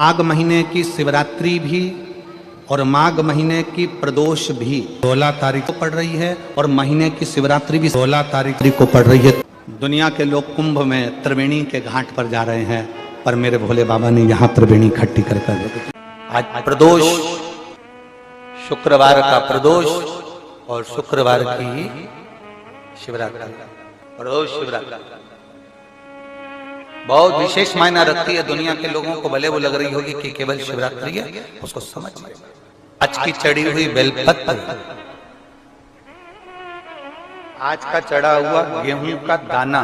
माघ महीने की शिवरात्रि भी और माघ महीने की प्रदोष भी 16 तारीख को पड़ रही है और महीने की शिवरात्रि भी 16 तारीख को पड़ रही है। दुनिया के लोग कुंभ में त्रिवेणी के घाट पर जा रहे हैं, पर मेरे भोले बाबा ने यहाँ त्रिवेणी इकट्ठी कर आज प्रदोष, शुक्रवार का प्रदोष और शुक्रवार की शिवरात्रि, प्रदोष शिवरात्रि बहुत विशेष मायना रखती है। दुनिया के लोगों को भले वो लग रही होगी कि केवल शिवरात्रि है, उसको समझ आज की चढ़ी हुई बेलपत्र, आज का चढ़ा हुआ गेहूं का दाना,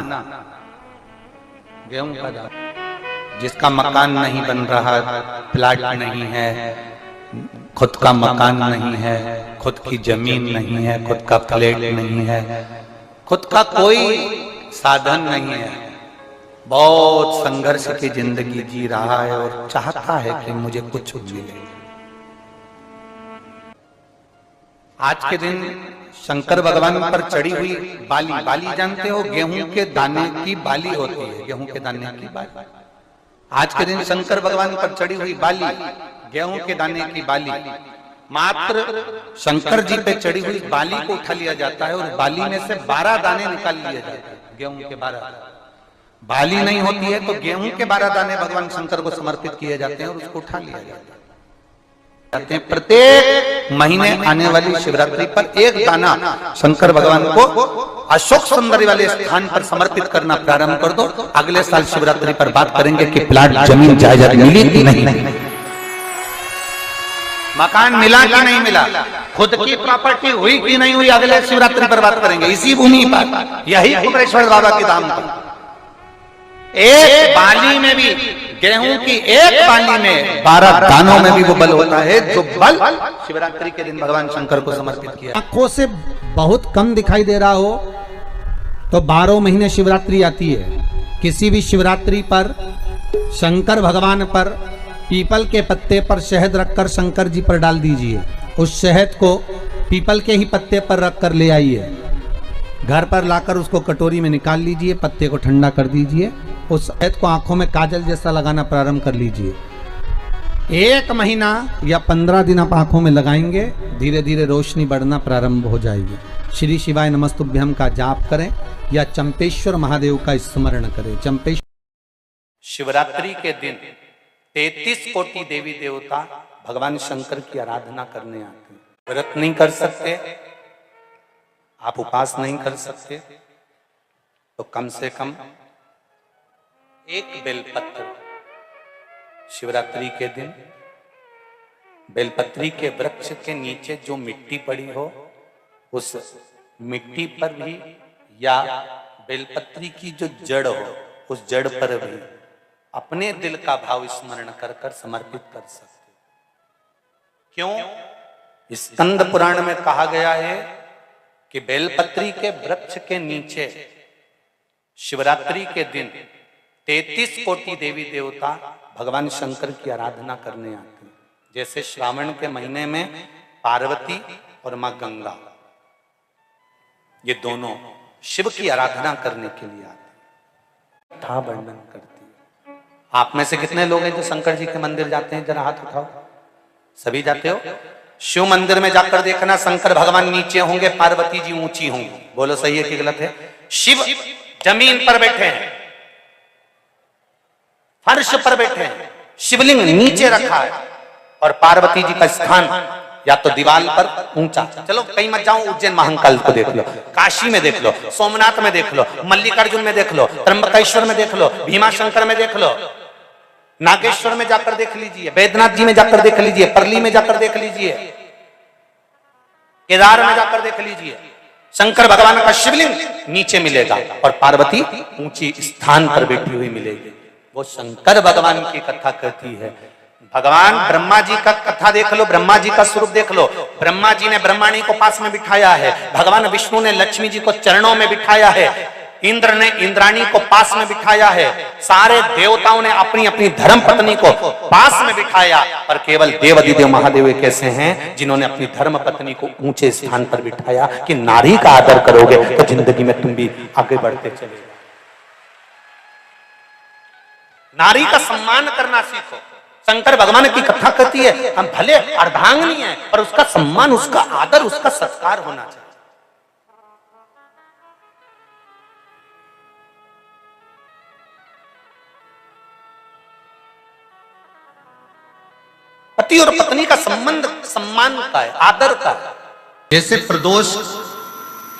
गेहूं का दाना, जिसका मकान नहीं बन रहा, प्लाट नहीं है, खुद का मकान नहीं है, खुद की जमीन नहीं है, खुद का फ्लैट नहीं है, खुद का कोई साधन नहीं है, बहुत संघर्ष की जिंदगी जी रहा है और चाहता है कि मुझे कुछ मिले। आज के दिन शंकर भगवान पर चढ़ी हुई बाली, बाली जानते हो, गेहूं के दाने की बाली होती है, गेहूं के दाने की बाली। आज के दिन शंकर भगवान पर चढ़ी हुई बाली, गेहूं के दाने की बाली, मात्र शंकर जी पे चढ़ी हुई बाली को उठा लिया जाता है और बाली में से 12 दाने निकाल लिए जाते हैं। गेहूं के 12 बाली नहीं होती है तो गेहूं के 12 दाने भगवान शंकर को समर्पित किए जाते हैं और उसको उठा लिया जाता है। प्रत्येक महीने आने वाली शिवरात्रि पर एक दाना शंकर भगवान को अशोक सुंदरी वाले स्थान पर समर्पित करना प्रारंभ कर दो। अगले साल शिवरात्रि पर बात करेंगे कि प्लाट, जमीन, जायदाद मिली कि नहीं, मकान मिला कि नहीं मिला, खुद की प्रॉपर्टी हुई कि नहीं हुई, अगले शिवरात्रि पर बात करेंगे। इसी भूमि पर, यही कुमरेश्वर बाबा की धाम पर, एक बाली में भी, गेहूं की एक बाली में 12 दानों में भी वो बल होता है जो बल शिवरात्रि के दिन भगवान शंकर को समर्पित किया। आंखों से बहुत कम दिखाई दे रहा हो तो 12 महीने शिवरात्रि आती है। किसी भी शिवरात्रि पर शंकर भगवान पर पीपल के पत्ते पर शहद रखकर शंकर जी पर डाल दीजिए। उस शहद को पीपल के ही पत्ते पर रखकर ले आइए, घर पर लाकर उसको कटोरी में निकाल लीजिए, पत्ते को ठंडा कर दीजिए, उस शहद को आंखों में काजल जैसा लगाना प्रारंभ कर लीजिए। 1 महीना या 15 दिन आप आंखों में लगाएंगे, धीरे धीरे रोशनी बढ़ना प्रारंभ हो जाएगी। श्री शिवाय नमस्तुभ्यम का जाप करें या चंपेश्वर महादेव का स्मरण करें। चंपेश्वर शिवरात्रि के दिन 33 कोटि देवी देवता भगवान शंकर की आराधना करने आते हैं। व्रत नहीं कर सकते, आप उपास नहीं कर सकते, तो कम से कम एक बेलपत्र शिवरात्रि के दिन, बेलपत्री के वृक्ष के नीचे जो मिट्टी पड़ी हो उस मिट्टी पर भी, या बेलपत्री की जो जड़ हो उस जड़ पर भी अपने दिल का भाव स्मरण कर कर समर्पित कर सकते। क्यों? स्कंद पुराण में कहा गया है कि बेलपत्री के वृक्ष के नीचे शिवरात्रि के दिन 33 कोटि देवी देवता भगवान शंकर की आराधना करने आते हैं। जैसे श्रावण के महीने में पार्वती और मां गंगा, ये दोनों शिव की आराधना करने के लिए आते हैं। वर्णन करती है। आप में से कितने लोग हैं जो शंकर जी के मंदिर जाते हैं? जरा हाथ उठाओ। सभी जाते हो? शिव मंदिर में जाकर देखना, शंकर भगवान नीचे होंगे, पार्वती जी ऊंची होंगी। बोलो सही है कि गलत है? शिव जमीन पर बैठे हैं, फर्श पर बैठे हैं, शिवलिंग नीचे रखा है और पार्वती जी का स्थान या तो दीवार पर ऊंचा। चलो कहीं मत जाओ, उज्जैन महाकाल को देख लो, काशी में देख लो, सोमनाथ में देख लो, मल्लिकार्जुन में देख लो, त्र्यंबकेश्वर में देख लो, भीमाशंकर में देख लो, नागेश्वर में जाकर देख लीजिए, बैद्यनाथ जी में जाकर देख लीजिए, परली में जाकर देख लीजिए, केदार में जाकर देख लीजिए। शंकर भगवान का शिवलिंग नीचे मिलेगा और पार्वती ऊंची स्थान पर बैठी हुई मिलेगी। वो शंकर भगवान की कथा कहती है। भगवान ब्रह्मा जी का कथा देख लो, ब्रह्मा जी का स्वरूप देख लो। ब्रह्मा जी ने ब्रह्माणी को पास में बिठाया है, भगवान विष्णु ने लक्ष्मी जी को चरणों में बिठाया है, इंद्र ने इंद्राणी को पास में बिठाया है, सारे देवताओं ने अपनी अपनी धर्म पत्नी को पास में बिठाया, पर केवल देवाधिदेव महादेव एक ऐसे हैं जिन्होंने अपनी धर्म पत्नी को ऊंचे स्थान पर बिठाया कि नारी का आदर करोगे तो जिंदगी में तुम भी आगे बढ़ते चले। नारी का सम्मान करना सीखो। शंकर भगवान की कथा कहती है हम भले अर्धांगिनी है पर उसका सम्मान, उसका आदर, उसका सत्कार होना चाहिए। पति और पत्नी का संबंध सम्मान का है, आदर का है। जैसे प्रदोष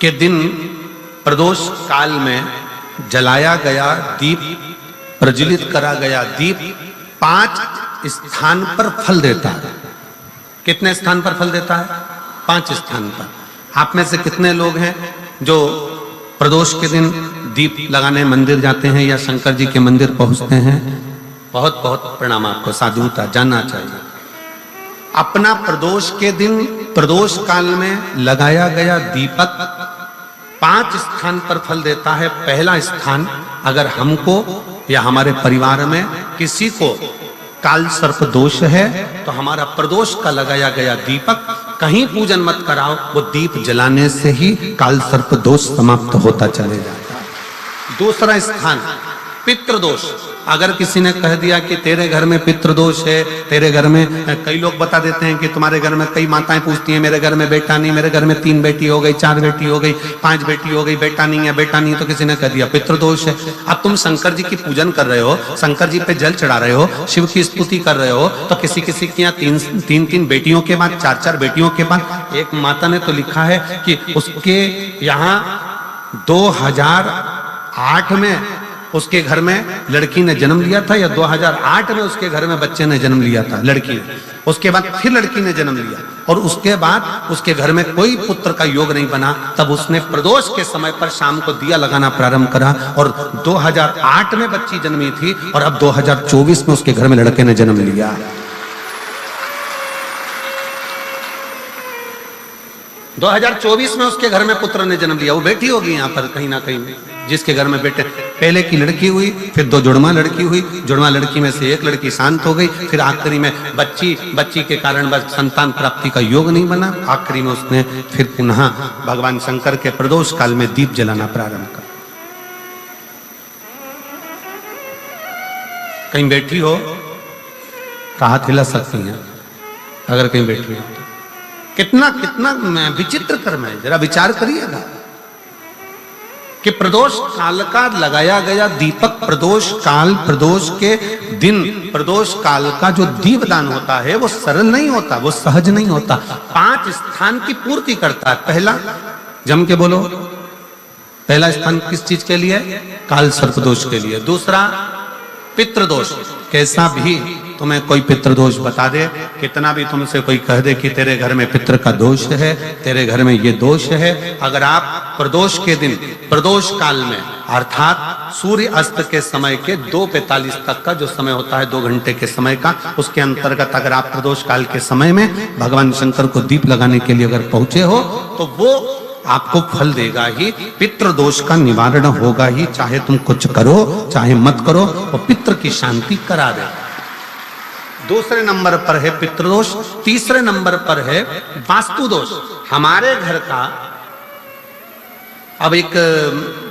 के दिन, प्रदोष काल में जलाया गया दीप, प्रज्वलित करा गया दीप 5 स्थान पर फल देता है। कितने स्थान पर फल देता है? 5 स्थान पर। आप में से कितने लोग हैं जो प्रदोष के दिन दीप लगाने मंदिर जाते हैं या शंकर जी के मंदिर पहुंचते हैं? बहुत बहुत प्रणाम आपको, साधुता जानना चाहिए। अपना प्रदोष के दिन, प्रदोष काल में लगाया गया दीपक 5 स्थान पर फल देता है। पहला स्थान, अगर हमको या हमारे परिवार में किसी को काल सर्प दोष है तो हमारा प्रदोष का लगाया गया दीपक कहीं पूजन मत कराओ, वो दीप जलाने से ही काल सर्प दोष समाप्त होता चले जाता है। दूसरा स्थान, पितृदोष। अगर किसी ने कह दिया कि तेरे घर में पितृदोष है, तेरे घर में, कई लोग बता देते हैं कि तुम्हारे घर में, कई माताएं पूछती हैं मेरे घर में बेटा नहीं, मेरे घर में 3 बेटी हो गई, 4 बेटी हो गई, 5 बेटी हो गई, बेटा नहीं है, बेटा नहीं, तो किसी ने कह दिया पितृदोष है। अब तुम शंकर जी की पूजन कर रहे हो, शंकर जी पे जल चढ़ा रहे हो, शिव की स्तुति कर रहे हो, तो किसी किसी की यहाँ 3 बेटियों के बाद, 4 बेटियों के बाद, एक माता ने तो लिखा है कि उसके यहाँ 2008 में उसके घर में लड़की ने जन्म लिया था, या 2008 में उसके घर में बच्चे ने जन्म लिया था, लड़की ने। उसके बाद फिर लड़की ने जन्म लिया और उसके बाद उसके घर में कोई पुत्र का योग नहीं बना। तब उसने प्रदोष के समय पर शाम को दिया लगाना प्रारंभ करा और 2008 में बच्ची जन्मी थी और अब 2024 में उसके घर में लड़के ने जन्म लिया। 2024 में उसके घर में पुत्र ने जन्म लिया, वो बेटी होगी यहाँ पर कहीं ना कहीं, जिसके घर में बेटे। पहले की लड़की हुई, फिर 2 जुड़वा लड़की हुई, जुड़वा लड़की में से एक लड़की शांत हो गई, फिर आखिरी में बच्ची के कारण बस संतान प्राप्ति का योग नहीं बना। आखिरी में उसने फिर पुनः भगवान शंकर के प्रदोष काल में दीप जलाना प्रारंभ कर। कहीं बैठी हो तो हाथ हिला सकती हैं, अगर कहीं बैठी हो। कितना कितना विचित्र कर्म है, जरा विचार करिएगा कि प्रदोष काल का लगाया गया दीपक, प्रदोष काल, प्रदोष के दिन, प्रदोष काल का जो दीपदान होता है वो सरल नहीं होता, वो सहज नहीं होता। 5 स्थान की पूर्ति करता है। पहला, जम के बोलो, पहला स्थान किस चीज के लिए? काल सर्प दोष के लिए। दूसरा, पितृदोष। कैसा भी तुम्हें कोई पितृदोष बता दे, कितना भी तुमसे कोई कह दे कि तेरे घर में पितृ का दोष है, तेरे घर में ये दोष है, अगर आप प्रदोष के दिन, प्रदोष काल में, अर्थात सूर्य अस्त के समय के 2:45 तक का जो समय होता है, 2 घंटे के समय का, उसके अंतर्गत अगर आप प्रदोष काल के समय में भगवान शंकर को दीप लगाने के लिए अगर पहुंचे हो तो वो आपको फल देगा ही, पितृदोष का निवारण होगा ही। चाहे तुम कुछ करो चाहे मत करो, वो पितृ की शांति करा दे। दूसरे नंबर पर है पितृदोष। तीसरे नंबर पर है वास्तु दोष। हमारे घर का, अब एक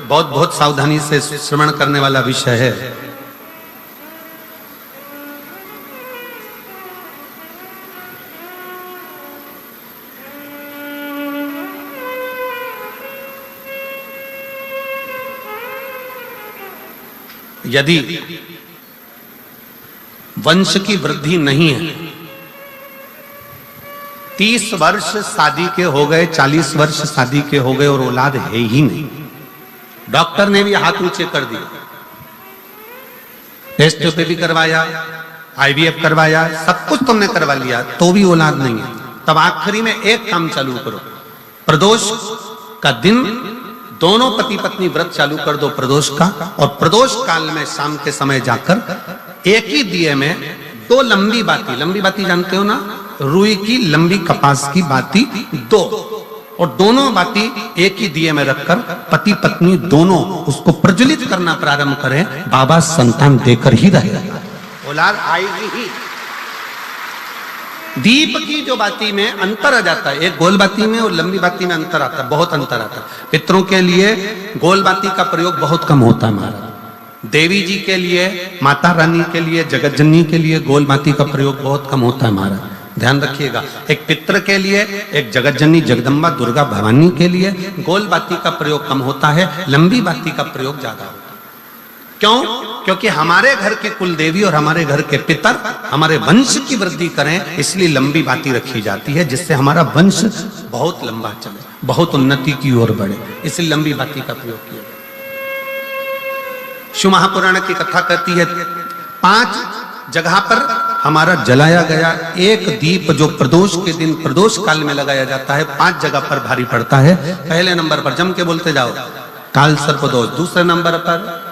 बहुत बहुत सावधानी से श्रवण करने वाला विषय है। यदि वंश की वृद्धि नहीं है, 30 वर्ष शादी के हो गए, 40 वर्ष शादी के हो गए और औलाद है ही नहीं, डॉक्टर ने भी हाथ ऊंचे कर दिए, टेस्ट पे भी करवाया, IVF करवाया, सब कुछ तुमने करवा लिया, तो भी औलाद नहीं है, तब आखिरी में एक काम चालू करो। प्रदोष का दिन दोनों पति पत्नी व्रत चालू कर दो प्रदोष का, और प्रदोष काल में शाम के समय जाकर एक ही दिए में 2 लंबी बाती जानते हो ना, रुई की लंबी कपास की बाती 2, और दोनों बाती एक ही दिए में रखकर पति पत्नी दोनों उसको प्रज्वलित करना प्रारंभ करें। बाबा संतान देकर ही रहेगा, औलाद आएगी ही। दीप की जो बाती में अंतर आ जाता है, एक गोल बाती में और लंबी बाती में अंतर आता है, बहुत अंतर आता है। पितरों के लिए गोल बाती का प्रयोग बहुत कम होता है हमारा, देवी जी के लिए, माता रानी के लिए, जगत जननी के लिए गोल बाती का प्रयोग बहुत कम होता है हमारा, ध्यान रखिएगा। एक पितर के लिए, एक जगत जननी जगदम्बा दुर्गा भवानी के लिए गोल बाती का प्रयोग कम होता है, लंबी बाती का प्रयोग ज्यादा होता है। क्यों? क्योंकि हमारे घर के कुल देवी और हमारे घर के पितर हमारे वंश की वृद्धि करें, इसलिए लंबी बाती रखी जाती है, जिससे हमारा वंश बहुत लंबा चले, बहुत उन्नति की ओर बढ़े, इसलिए लंबी बाती का प्रयोग किया। शिव महापुराण की कथा कहती है 5 जगह पर हमारा जलाया गया एक दीप जो प्रदोष के दिन प्रदोष काल में लगाया जाता है, 5 जगह पर भारी पड़ता है। पहले नंबर पर जम के बोलते जाओ, काल सर्प दोष। दूसरे नंबर पर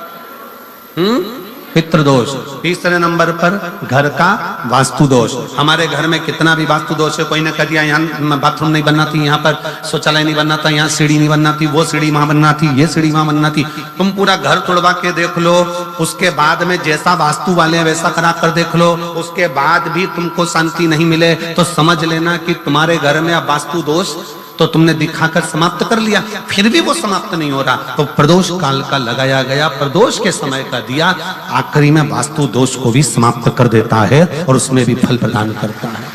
पितृदोष। तीसरे नंबर पर घर का वास्तु दोष। हमारे घर में कितना भी वास्तु दोष है, कोई ने कह दिया यहाँ बाथरूम नहीं बनना थी, यहाँ पर शौचालय नहीं बनना था, यहाँ सीढ़ी नहीं बनना थी, वो सीढ़ी वहां बनना थी, ये सीढ़ी वहां बनना थी। तुम पूरा घर तोड़वा के देख लो, उसके बाद में जैसा वास्तु वाले वैसा करा कर देख लो, उसके बाद भी तुमको शांति नहीं मिले तो समझ लेना कि तुम्हारे घर में अब वास्तु दोष तो तुमने दिखाकर समाप्त कर लिया, फिर भी वो समाप्त नहीं हो रहा, तो प्रदोष काल का लगाया गया प्रदोष के समय का दिया आखिरी में वास्तु दोष को भी समाप्त कर देता है और उसमें भी फल प्रदान करता है।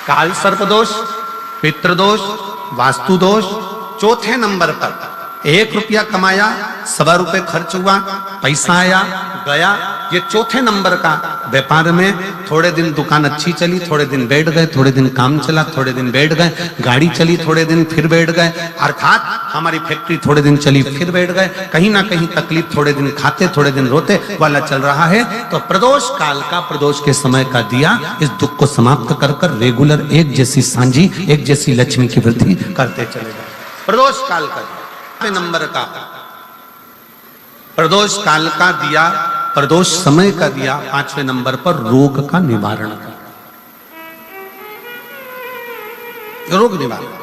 काल सर्प दोष, पितृदोष, वास्तु दोष। चौथे नंबर पर 1 रुपया कमाया, 1.25 रुपए खर्च हुआ, पैसा आया गया, ये चौथे नंबर का। व्यापार में थोड़े दिन दुकान अच्छी चली, थोड़े दिन बैठ गए, थोड़े दिन काम चला, थोड़े दिन बैठ गए, गाड़ी चली थोड़े दिन फिर बैठ गए, अर्थात हमारी फैक्ट्री थोड़े दिन चली फिर बैठ गए, कहीं ना कहीं तकलीफ, थोड़े दिन खाते थोड़े दिन रोते वाला चल रहा है। तो प्रदोष काल का, प्रदोष के समय का दिया इस दुख को समाप्त कर कर रेगुलर एक जैसी सांझी, एक जैसी लक्ष्मी की वृद्धि करते चले जाए। प्रदोष काल का नंबर का, प्रदोष काल का दिया, प्रदोष समय का दिया 5वें नंबर पर रोग का निवारण का, रोग निवारण।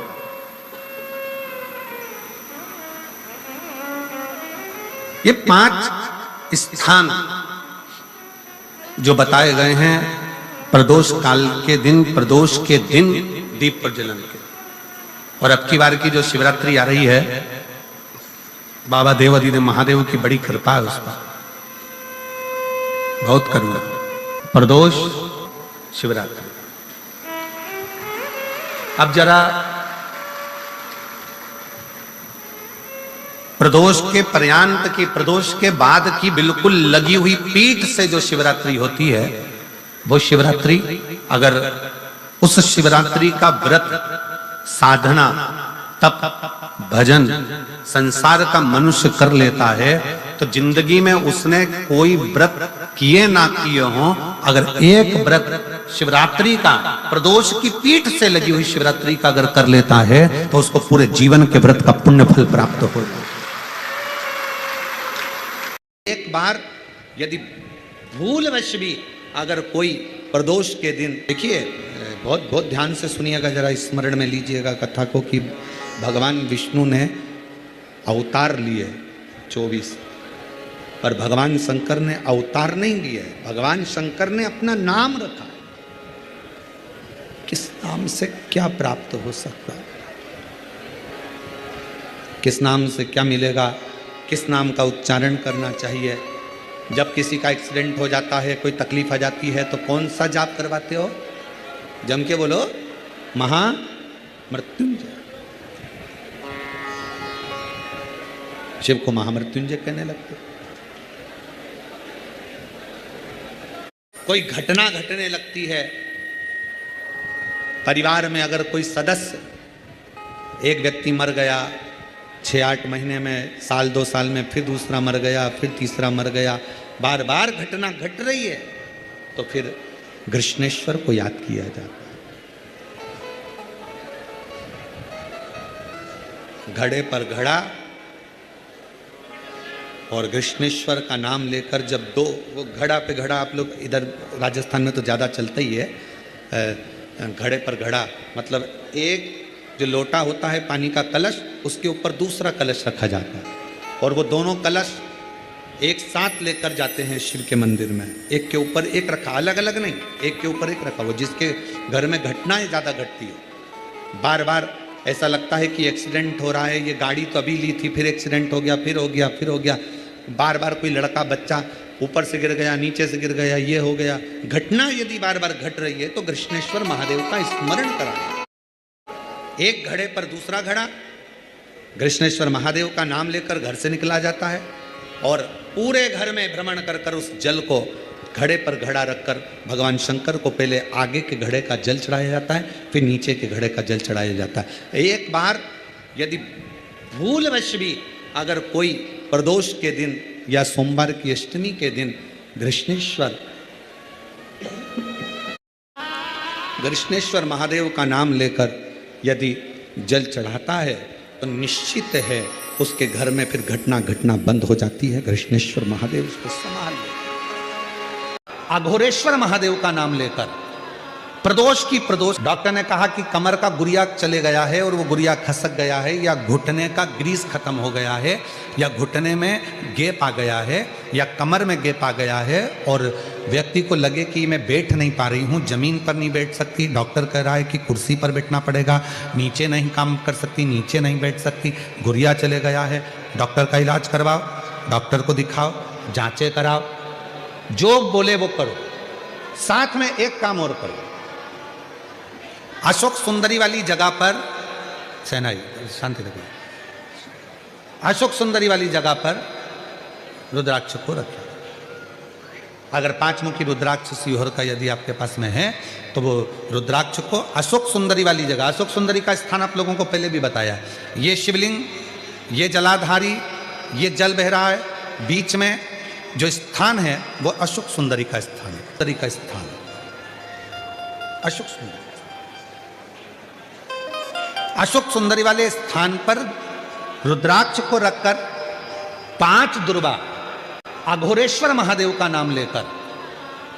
ये 5 स्थान जो बताए गए हैं प्रदोष काल के दिन, प्रदोष के दिन दीप प्रज्वलन के। और अब की बार की जो शिवरात्रि आ रही है, बाबा देवाधिदेव महादेव की बड़ी कृपा है उस पर, बहुत करुणा। प्रदोष शिवरात्रि। अब जरा प्रदोष के पर्यांत की, प्रदोष के बाद की बिल्कुल लगी हुई पीठ से जो शिवरात्रि होती है, वो शिवरात्रि अगर उस शिवरात्रि का व्रत, साधना, तप, भजन संसार का मनुष्य कर लेता है तो जिंदगी में उसने कोई व्रत किए ना किए हो, अगर एक व्रत शिवरात्रि का, प्रदोष की पीठ से लगी हुई शिवरात्रि का अगर कर लेता है तो उसको पूरे जीवन के व्रत का पुण्य फल प्राप्त हो। एक बार यदि भूलवश भी अगर कोई प्रदोष के दिन, देखिए बहुत बहुत ध्यान से सुनिएगा, जरा स्मरण में लीजिएगा कथा को कि भगवान विष्णु ने अवतार लिए 24, पर भगवान शंकर ने अवतार नहीं लिए, भगवान शंकर ने अपना नाम रखा। किस नाम से क्या प्राप्त हो सकता है, किस नाम से क्या मिलेगा, किस नाम का उच्चारण करना चाहिए। जब किसी का एक्सीडेंट हो जाता है, कोई तकलीफ आ जाती है, तो कौन सा जाप करवाते हो? जम के बोलो, महामृत्युंजय। शिव को महामृत्युंजय कहने लगते। कोई घटना घटने लगती है परिवार में, अगर कोई सदस्य, एक व्यक्ति मर गया 6-8 महीने में, साल 2 साल में फिर दूसरा मर गया, फिर तीसरा मर गया, बार बार घटना घट रही है, तो फिर कृष्णेश्वर को याद किया जाता है। घड़े पर घड़ा और कृष्णेश्वर का नाम लेकर जब दो, वो घड़ा पे घड़ा, आप लोग इधर राजस्थान में तो ज़्यादा चलता ही है, घड़े पर घड़ा मतलब एक जो लोटा होता है पानी का कलश, उसके ऊपर दूसरा कलश रखा जाता है, और वो दोनों कलश एक साथ लेकर जाते हैं शिव के मंदिर में। एक के ऊपर एक रखा, अलग अलग नहीं, एक के ऊपर एक रखा। वो जिसके घर में घटनाएं ज़्यादा घटती है, बार बार ऐसा लगता है कि एक्सीडेंट हो रहा है, ये गाड़ी तो अभी ली थी, फिर एक्सीडेंट हो गया, फिर हो गया, फिर हो गया, बार बार कोई लड़का बच्चा ऊपर से गिर गया, नीचे से गिर गया, ये हो गया, घटना यदि बार बार घट रही है तो कृष्णेश्वर महादेव का स्मरण कराना। एक घड़े पर दूसरा घड़ा कृष्णेश्वर महादेव का नाम लेकर घर से निकला जाता है और पूरे घर में भ्रमण कर कर उस जल को घड़े पर घड़ा रखकर भगवान शंकर को पहले आगे के घड़े का जल चढ़ाया जाता है, फिर नीचे के घड़े का जल चढ़ाया जाता है। एक बार यदि भूलवश भी अगर कोई प्रदोष के दिन या सोमवार की अष्टमी के दिन कृष्णेश्वर महादेव का नाम लेकर यदि जल चढ़ाता है तो निश्चित है उसके घर में फिर घटना बंद हो जाती है। कृष्णेश्वर महादेव उसको संभाल ले। अघोरेश्वर महादेव का नाम लेकर प्रदोष की प्रदोष, डॉक्टर ने कहा कि कमर का गुरिया चले गया है और वो गुरिया खसक गया है, या घुटने का ग्रीस खत्म हो गया है, या घुटने में गैप आ गया है, या कमर में गैप आ गया है और व्यक्ति को लगे कि मैं बैठ नहीं पा रही हूँ, जमीन पर नहीं बैठ सकती, डॉक्टर कह रहा है कि कुर्सी पर बैठना पड़ेगा, नीचे नहीं काम कर सकती, नीचे नहीं बैठ सकती, गुरिया चले गया है, डॉक्टर का इलाज करवाओ, डॉक्टर को दिखाओ, जांचें कराओ, जो बोले वो करो। साथ में एक काम और करो, अशोक सुंदरी वाली जगह पर, सेना शांति रखो, अशोक सुंदरी वाली जगह पर रुद्राक्ष को रखें। अगर 5 मुखी रुद्राक्ष सीहोर का यदि आपके पास में है तो वो रुद्राक्ष को अशोक सुंदरी वाली जगह, अशोक सुंदरी का स्थान आप लोगों को पहले भी बताया, ये शिवलिंग, ये जलाधारी, ये जल बह रहा है, बीच में जो स्थान है वो अशोक सुंदरी का स्थान है, सुंदरी का स्थान, अशोक सुंदरी। अशोक सुंदरी वाले स्थान पर रुद्राक्ष को रखकर 5 दुर्बा अघोरेश्वर महादेव का नाम लेकर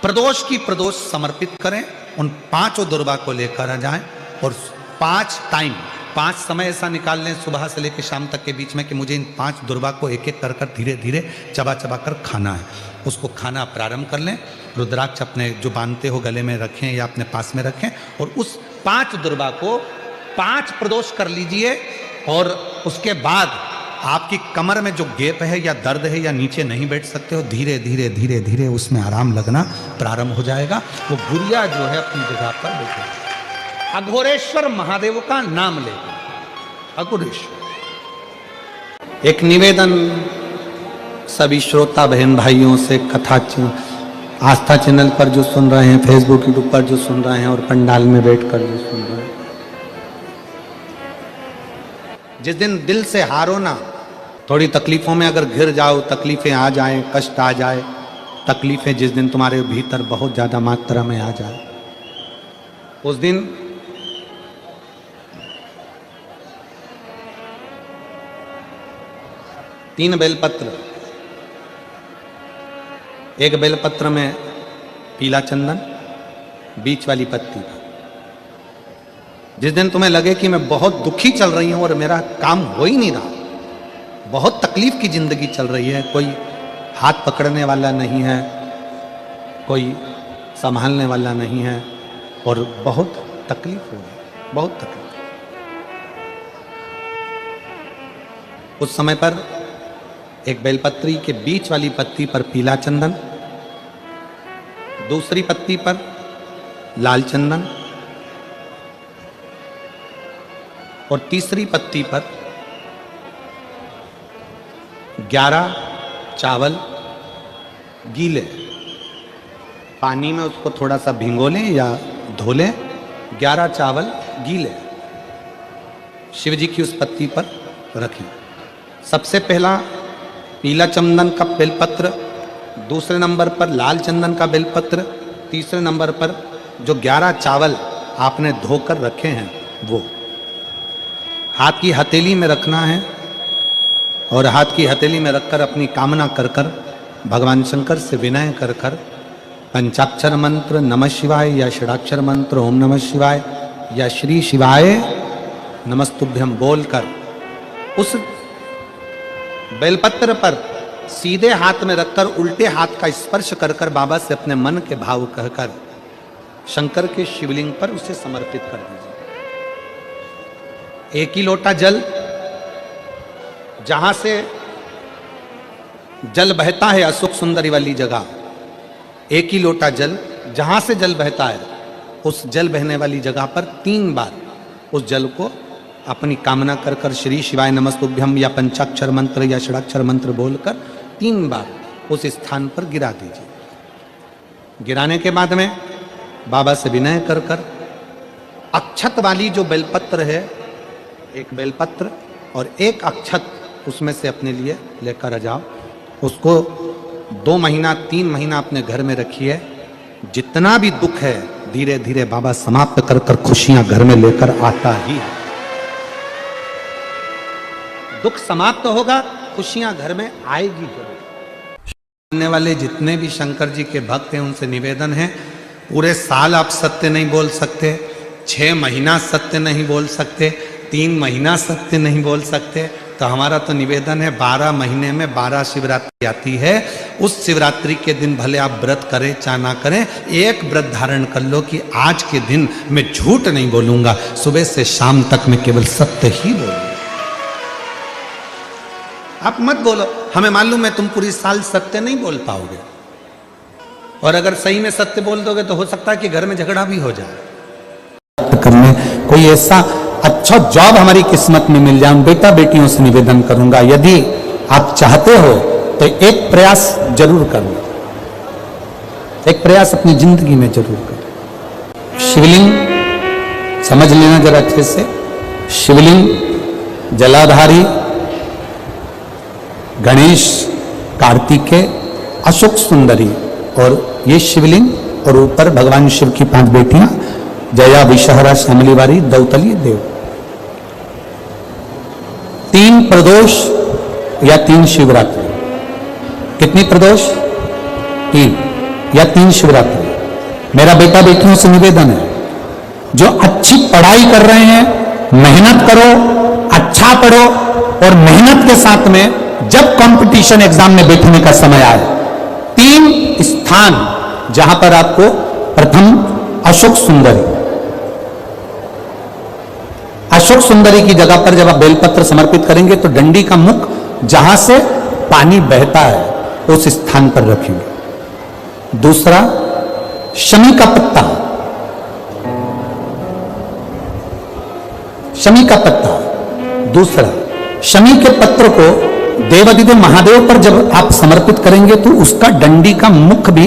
प्रदोष की प्रदोष समर्पित करें। उन 5 दुर्बा को लेकर आ जाएं और 5 टाइम, 5 समय ऐसा निकाल लें सुबह से लेकर शाम तक के बीच में कि मुझे इन 5 दुर्बा को एक एक कर धीरे धीरे चबा चबा कर खाना है। उसको खाना प्रारंभ कर लें। रुद्राक्ष अपने जो बांधते हो गले में रखें या अपने पास में रखें और उस 5 दुर्बा को 5 प्रदोष कर लीजिए और उसके बाद आपकी कमर में जो गैप है या दर्द है या नीचे नहीं बैठ सकते हो, धीरे धीरे धीरे धीरे उसमें आराम लगना प्रारंभ हो जाएगा। वो गुरिया जो है अपनी जगह पर बैठेगा। अघोरेश्वर महादेव का नाम ले, अघोरेश्वर। एक निवेदन सभी श्रोता बहन भाइयों से, कथा आस्था चैनल पर जो सुन रहे हैं, फेसबुक यूट्यूब पर जो सुन रहे हैं और पंडाल में बैठकर जो सुन रहे हैं, जिस दिन दिल से हारो ना, थोड़ी तकलीफों में अगर घिर जाओ, तकलीफें आ जाएं, कष्ट आ जाए, तकलीफें जिस दिन तुम्हारे भीतर बहुत ज्यादा मात्रा में आ जाए, उस दिन तीन बेलपत्र, एक बेलपत्र में पीला चंदन, बीच वाली पत्ती। जिस दिन तुम्हें लगे कि मैं बहुत दुखी चल रही हूं और मेरा काम हो ही नहीं रहा, बहुत तकलीफ की जिंदगी चल रही है, कोई हाथ पकड़ने वाला नहीं है, कोई संभालने वाला नहीं है और बहुत तकलीफ हो रही, बहुत तकलीफ। उस समय पर एक बेलपत्री के बीच वाली पत्ती पर पीला चंदन, दूसरी पत्ती पर लाल चंदन और तीसरी पत्ती पर 11 चावल गीले, पानी में उसको थोड़ा सा भिगो लें या धो लें, 11 चावल गीले शिव जी की उस पत्ती पर रखें। सबसे पहला पीला चंदन का बेलपत्र, दूसरे नंबर पर लाल चंदन का बेलपत्र, तीसरे नंबर पर जो 11 चावल आपने धोकर रखे हैं वो हाथ की हथेली में रखना है और हाथ की हथेली में रखकर अपनी कामना कर कर भगवान शंकर से विनय कर कर पंचाक्षर मंत्र नमः शिवाय या षडाक्षर मंत्र ओम नमः शिवाय या श्री शिवाय नमस्तुभ्यम बोलकर उस बेलपत्र पर सीधे हाथ में रखकर उल्टे हाथ का स्पर्श कर कर बाबा से अपने मन के भाव कहकर शंकर के शिवलिंग पर उसे समर्पित कर दीजिए। एक ही लोटा जल, जहां से जल बहता है अशोक सुंदरी वाली जगह, एक ही लोटा जल, जहां से जल बहता है उस जल बहने वाली जगह पर 3 बार उस जल को अपनी कामना कर कर श्री शिवाय नमस्तुभ्यम या पंचाक्षर मंत्र या षडाक्षर मंत्र बोलकर 3 बार उस स्थान पर गिरा दीजिए। गिराने के बाद में बाबा से विनय कर कर अक्षत वाली जो बेलपत्र है, एक बेलपत्र और एक अक्षत उसमें से अपने लिए लेकर आ जाओ। उसको 2 महीना 3 महीना अपने घर में रखिए। जितना भी दुख है धीरे धीरे बाबा समाप्त कर कर खुशियां घर में लेकर आता ही है। दुख समाप्त होगा, खुशियां घर में आएगी जरूर। सुनने वाले जितने भी शंकर जी के भक्त हैं उनसे निवेदन है, पूरे साल आप सत्य नहीं बोल सकते, 6 महीना सत्य नहीं बोल सकते, 3 महीना सत्य नहीं बोल सकते, तो हमारा तो निवेदन है 12 महीने में 12 शिवरात्रि आती है। उस शिवरात्रि के दिन भले आप व्रत करें चाहे ना करें, एक व्रत धारण कर लो कि आज के दिन मैं झूठ नहीं बोलूंगा, सुबह से शाम तक मैं केवल सत्य ही बोलूंगा। आप मत बोलो, हमें मालूम है तुम पूरी साल सत्य नहीं बोल पाओगे, और अगर सही में सत्य बोल दोगे तो हो सकता है कि घर में झगड़ा भी हो जाए। करने कोई ऐसा अच्छा जॉब हमारी किस्मत में मिल जाए, बेटा बेटियों से निवेदन करूंगा, यदि आप चाहते हो तो एक प्रयास जरूर करना, एक प्रयास अपनी जिंदगी में जरूर करो। शिवलिंग समझ लेना जरा अच्छे से, शिवलिंग जलाधारी गणेश, कार्तिकेय, अशोक सुंदरी, और ये शिवलिंग, और ऊपर भगवान शिव की 5 बेटियां जया, विषहरा, श्यामलीवारी, दौतली, देव। 3 प्रदोष या 3 शिवरात्रि। कितनी प्रदोष? 3 या 3 शिवरात्रि। मेरा बेटा बेटियों से निवेदन है, जो अच्छी पढ़ाई कर रहे हैं मेहनत करो, अच्छा पढ़ो, और मेहनत के साथ में जब कंपटीशन एग्जाम में बैठने का समय आए, 3 स्थान जहां पर आपको प्रथम अशोक सुंदरी, अशोक सुंदरी की जगह पर जब आप बेलपत्र समर्पित करेंगे तो डंडी का मुख जहां से पानी बहता है उस स्थान पर रखेंगे। दूसरा शमी का पत्ता, शमी का पत्ता। दूसरा शमी के पत्र को देवादिदेव महादेव पर जब आप समर्पित करेंगे तो उसका डंडी का मुख भी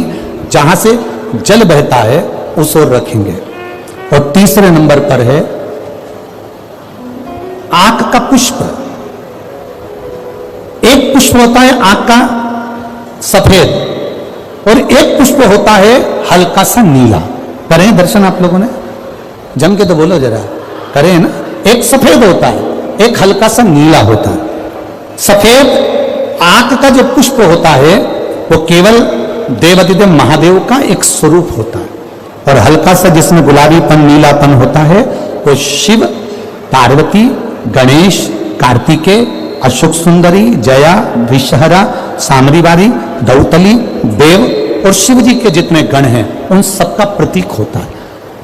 जहां से जल बहता है उस ओर रखेंगे। और तीसरे नंबर पर है आक का पुष्प। एक पुष्प होता है आक का सफेद, और एक पुष्प होता है हल्का सा नीला। करें दर्शन आप लोगों ने? जम के तो बोलो जरा, करें ना? एक सफेद होता है, एक हल्का सा नीला होता है। सफेद आक का जो पुष्प होता है वो केवल देवादिदेव महादेव का एक स्वरूप होता है, और हल्का सा जिसमें गुलाबीपन नीलापन होता है वो शिव, पार्वती, गणेश, कार्तिकेय, अशोक सुंदरी, जया, विषहरा, सामरीवारी, दौतली, देव और शिव जी के जितने गण हैं उन सबका प्रतीक होता है।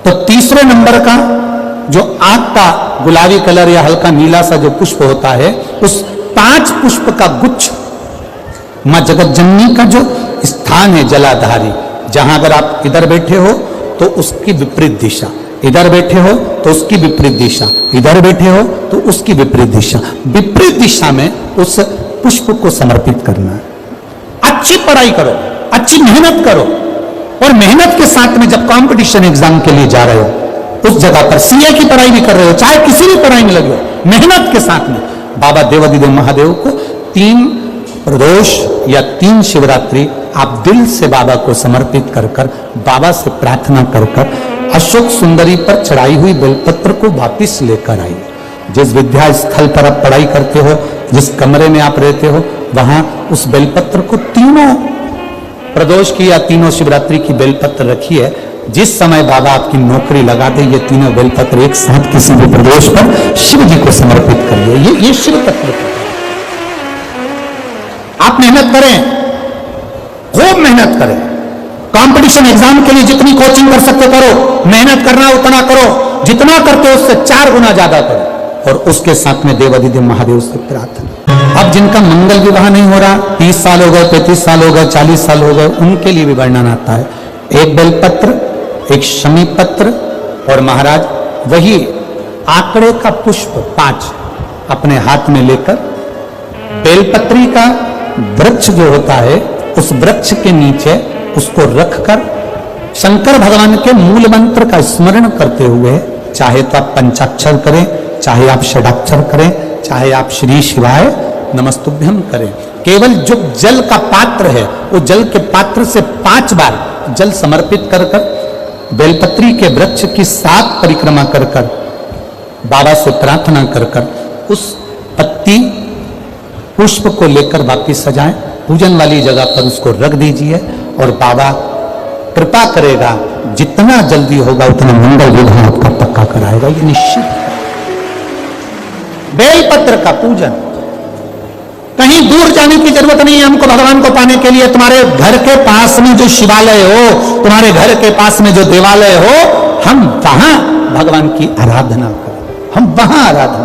तो तीसरे नंबर का जो आग का गुलाबी कलर या हल्का नीला सा जो पुष्प होता है, उस 5 पुष्प का गुच्छ मां जगत जननी का जो स्थान है जलाधारी, जहां अगर आप इधर बैठे हो तो उसकी विपरीत दिशा, इधर बैठे हो तो उसकी विपरीत दिशा, इधर बैठे हो तो उसकी विपरीत दिशा, विपरीत दिशा में उस पुष्प को समर्पित करना है। अच्छी पढ़ाई करो, अच्छी मेहनत करो, और मेहनत के साथ में जब कंपटीशन एग्जाम के लिए जा रहे हो उस जगह पर सीए की पढ़ाई भी कर रहे हो, चाहे किसी भी पढ़ाई में लगे हो, मेहनत के साथ में बाबा देवादिदेव महादेव को 3 प्रदोष या 3 शिवरात्रि आप दिल से बाबा को समर्पित कर कर, बाबा से प्रार्थना कर कर अशोक सुंदरी पर चढ़ाई हुई बेलपत्र को वापिस लेकर आइए। जिस विद्या स्थल पर आप पढ़ाई करते हो, जिस कमरे में आप रहते हो, वहां उस बेलपत्र को 3 प्रदोष की या 3 शिवरात्रि की बेलपत्र रखिए। जिस समय बाबा आपकी नौकरी लगा दे, ये 3 बेलपत्र एक साथ किसी भी प्रदोष पर शिव जी को समर्पित करिए। ये शिव तत्व। आप मेहनत करें, खूब मेहनत करें, कंपटीशन एग्जाम के लिए जितनी कोचिंग कर सकते करो, मेहनत करना उतना करो, जितना करते हो उससे 4 गुना ज्यादा करो, और उसके साथ में देवादिदेव महादेव से प्रार्थना। अब जिनका मंगल विवाह नहीं हो रहा, 30 साल हो गए, 35 साल हो गए, 40 साल हो गए, उनके लिए भी वर्णन आता है। एक बेलपत्र, एक शमी पत्र और महाराज वही आंकड़े का पुष्प 5 अपने हाथ में लेकर बेलपत्री का वृक्ष जो होता है उस वृक्ष के नीचे उसको रखकर शंकर भगवान के मूल मंत्र का स्मरण करते हुए, चाहे तो आप पंचाक्षर करें, चाहे आप षडाक्षर करें, चाहे आप श्री शिवाय नमस्तुभ्यम करें, केवल जो जल का पात्र है वो जल के पात्र से 5 बार जल समर्पित कर कर बेलपत्री के वृक्ष की 7 परिक्रमा कर कर बाबा से प्रार्थना कर कर उस पत्ती पुष्प को लेकर वापिस सजाएं, पूजन वाली जगह पर उसको रख दीजिए और बाबा कृपा करेगा, जितना जल्दी होगा उतना मंगल विवाह आपका पक्का कराएगा, ये निश्चित है। बेलपत्र का पूजन, कहीं दूर जाने की जरूरत नहीं है हमको भगवान को पाने के लिए। तुम्हारे घर के पास में जो शिवालय हो, तुम्हारे घर के पास में जो देवालय हो, हम वहां भगवान की आराधना करें, हम वहां आराधना